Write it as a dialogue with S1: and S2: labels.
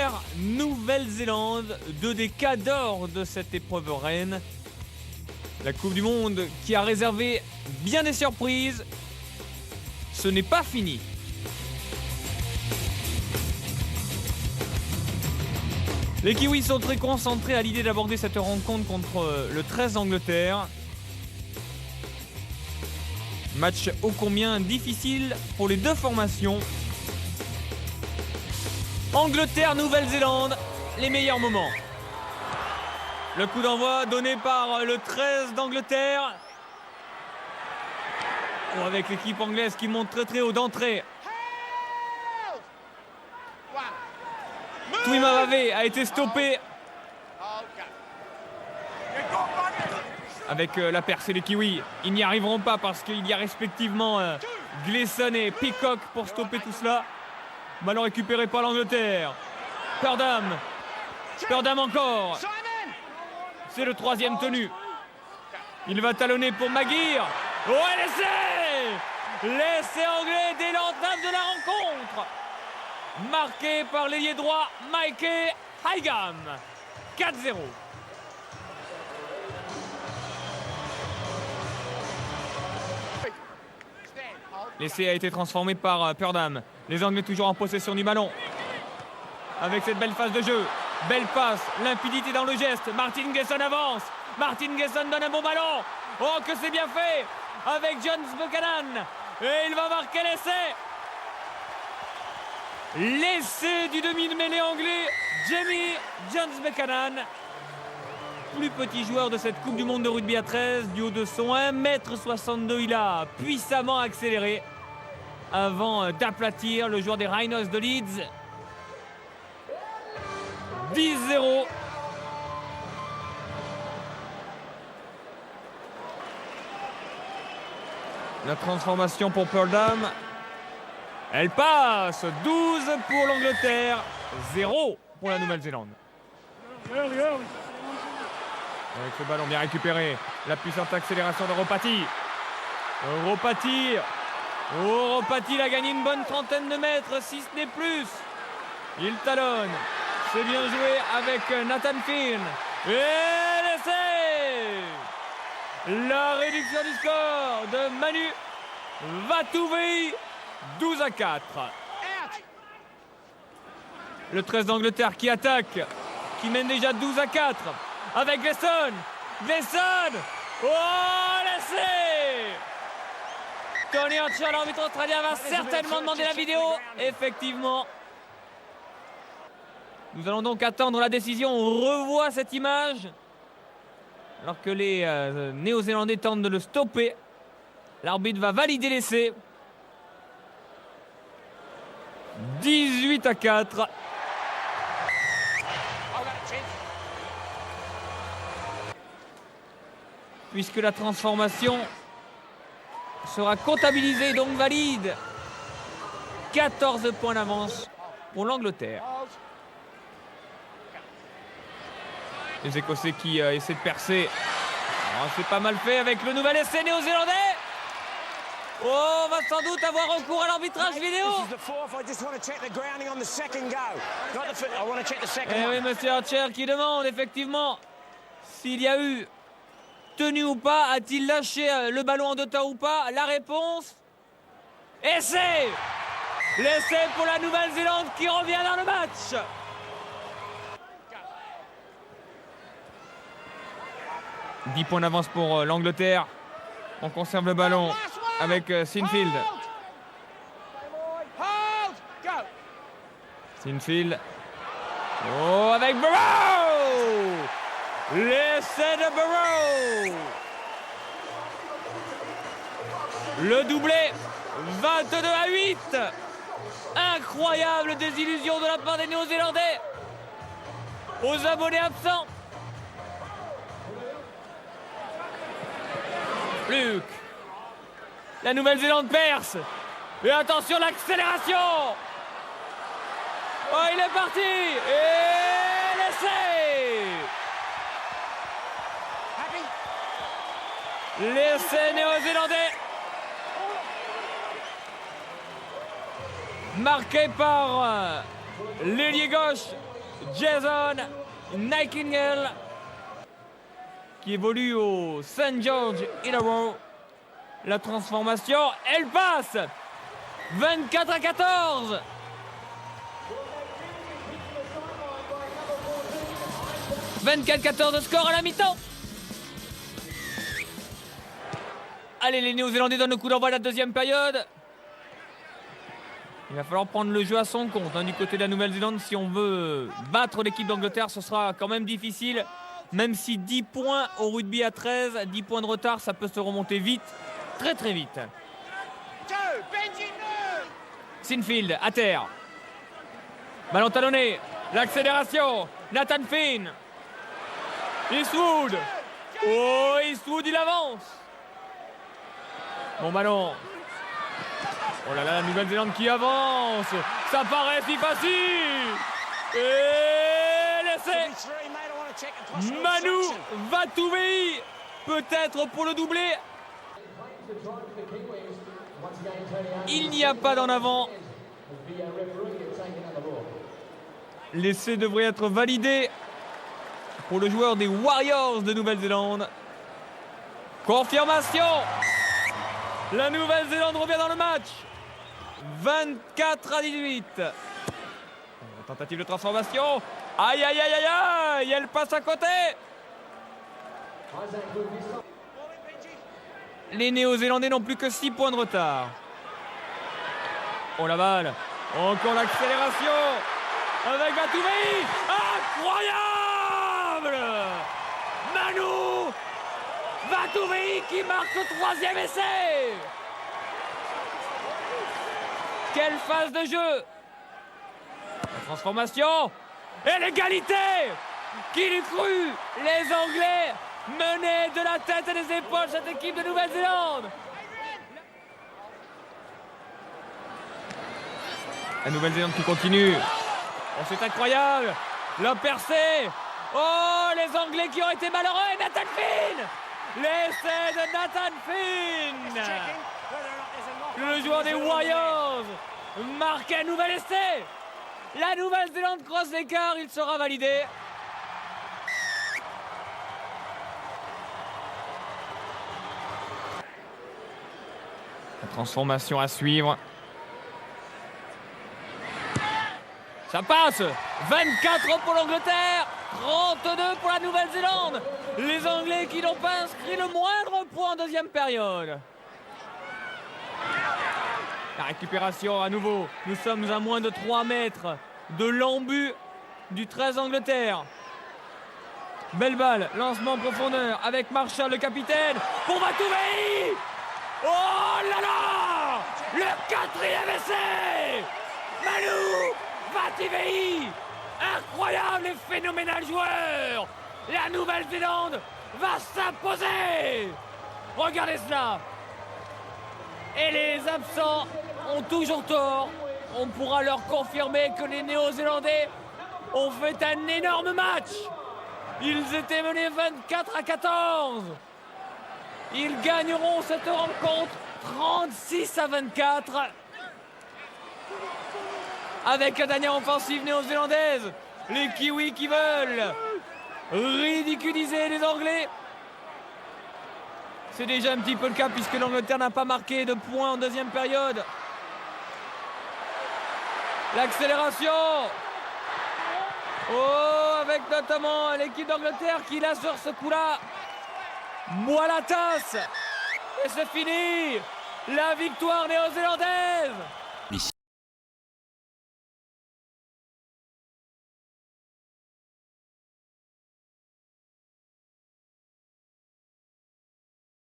S1: Angleterre, Nouvelle-Zélande, 2 des cas d'or de cette épreuve reine. La Coupe du Monde qui a réservé bien des surprises. Ce n'est pas fini. Les Kiwis sont très concentrés à l'idée d'aborder cette rencontre contre le 13 d'Angleterre. Match ô combien difficile pour les deux formations. Angleterre, Nouvelle-Zélande, les meilleurs moments. Le coup d'envoi donné par le 13 d'Angleterre. Oh, avec l'équipe anglaise qui monte très très haut d'entrée. Tuimavave a été stoppé. Avec la percée des Kiwis. Ils n'y arriveront pas parce qu'il y a respectivement Gleeson et Peacock pour stopper tout cela. Ballon récupéré par l'Angleterre. Purdam. Purdam encore. C'est le 3e tenu. Il va talonner pour Maguire. Oh, l'essai! L'essai anglais dès l'entame de la rencontre. Marqué par l'ailier droit Mikey Higham. 4-0. L'essai a été transformé par Purdam. Les Anglais toujours en possession du ballon. Avec cette belle phase de jeu. Belle passe, limpidité dans le geste. Martin Gleeson avance. Martin Gleeson donne un bon ballon. Oh, que c'est bien fait avec James Buchanan. Et il va marquer l'essai. L'essai du demi-mêlée anglais, Jamie James Buchanan. Plus petit joueur de cette Coupe du Monde de rugby à 13, du haut de son 1m62, il a puissamment accéléré avant d'aplatir le joueur des Rhinos de Leeds. 10-0. La transformation pour Purdam. Elle passe. 12 pour l'Angleterre, 0 pour la Nouvelle-Zélande. Avec ce ballon bien récupéré, la puissante accélération de Ropati. Ropati. Oh, Ropati, il a gagné une bonne trentaine de mètres, si ce n'est plus. Il talonne. C'est bien joué avec Nathan Finn. Et l'essai. La réduction du score de Manu Vatuvei, 12-4. Le 13 d'Angleterre qui attaque, qui mène déjà 12-4. Avec Gleeson. Gleeson. Oh, l'essai. Tony Archer, l'arbitre australien, va certainement demander la vidéo. Effectivement. Nous allons donc attendre la décision. On revoit cette image. Alors que les Néo-Zélandais tentent de le stopper. L'arbitre va valider l'essai. 18-4. Puisque la transformation sera comptabilisée, donc valide. 14 points d'avance pour l'Angleterre. Les Écossais qui essaient de percer. Oh, c'est pas mal fait avec le nouvel essai néo-zélandais. Oh, on va sans doute avoir recours à l'arbitrage vidéo. Eh oui, monsieur Archer qui demande effectivement s'il y a eu tenue ou pas. A-t-il lâché le ballon en deux temps ou pas? La réponse, essai. L'essai pour la Nouvelle-Zélande qui revient dans le match. « 10 points d'avance pour l'Angleterre. On conserve le ballon avec Sinfield. Sinfield. Oh, avec Burrow. L'essai de Burrow. Le doublé. 22-8. Incroyable désillusion de la part des Néo-Zélandais. Aux abonnés absents. Luke. La Nouvelle-Zélande perce. Et attention, l'accélération. Oh, il est parti. Et l'essai. L'essai néo-zélandais. Marqué par l'ailier gauche Jason Nightingale, qui évolue au St. George Illawarra. La transformation, elle passe. 24-14. « 24-14 de score à la mi-temps. Allez, les Néo-Zélandais donnent le coup d'envoi à la deuxième période. Il va falloir prendre le jeu à son compte du côté de la Nouvelle-Zélande. Si on veut battre l'équipe d'Angleterre, ce sera quand même difficile. Même si 10 points au rugby à 13, 10 points de retard, ça peut se remonter vite, très très vite. Sinfield à terre. Ballon talonné. L'accélération. Nathan Finn. Eastwood. Oh, Eastwood, il avance. Bon ballon. Oh là là, la Nouvelle-Zélande qui avance. Ça paraît si facile. Et l'essai. Manu Vatuvei, peut-être pour le doublé. Il n'y a pas d'en avant. L'essai devrait être validé pour le joueur des Warriors de Nouvelle-Zélande. Confirmation. La Nouvelle-Zélande revient dans le match. 24-18. Tentative de transformation. Aïe, aïe, aïe, aïe, aïe. Elle passe à côté. Les Néo-Zélandais n'ont plus que 6 points de retard. Oh la balle. Encore l'accélération. Avec Vatuvei. Incroyable. Manu Vatuvei qui marque le 3e essai. Quelle phase de jeu. La transformation. Et l'égalité. Qui l'eût cru. Les Anglais menaient de la tête et des épaules cette équipe de Nouvelle-Zélande. La Nouvelle-Zélande qui continue. Oh, c'est incroyable. La percée. Oh, les Anglais qui ont été malheureux. Et Nathan Finn. L'essai de Nathan Finn. Le joueur des Warriors marque un nouvel essai. La Nouvelle-Zélande croise l'écart. Il sera validé. La transformation à suivre. Ça passe. 24 pour l'Angleterre, 32 pour la Nouvelle-Zélande. Les Anglais qui n'ont pas inscrit le moindre point en deuxième période. La récupération à nouveau. Nous sommes à moins de 3 mètres de l'embut du 13 Angleterre. Belle balle, lancement en profondeur avec Marshall le capitaine. Pour Vatuvei. Oh là là. Le 4e essai. Manu Vatuvei. Incroyable et phénoménal joueur. La Nouvelle-Zélande va s'imposer. Regardez cela. Et les absents ont toujours tort. On pourra leur confirmer que les Néo-Zélandais ont fait un énorme match. Ils étaient menés 24-14. Ils gagneront cette rencontre 36-24. Avec la dernière offensive néo-zélandaise. Les Kiwis qui veulent ridiculiser les Anglais. C'est déjà un petit peu le cas puisque l'Angleterre n'a pas marqué de points en deuxième période. L'accélération. Oh, avec notamment l'équipe d'Angleterre qui l'a sur ce coup-là. Boit la tasse. Et c'est fini. La victoire néo-zélandaise.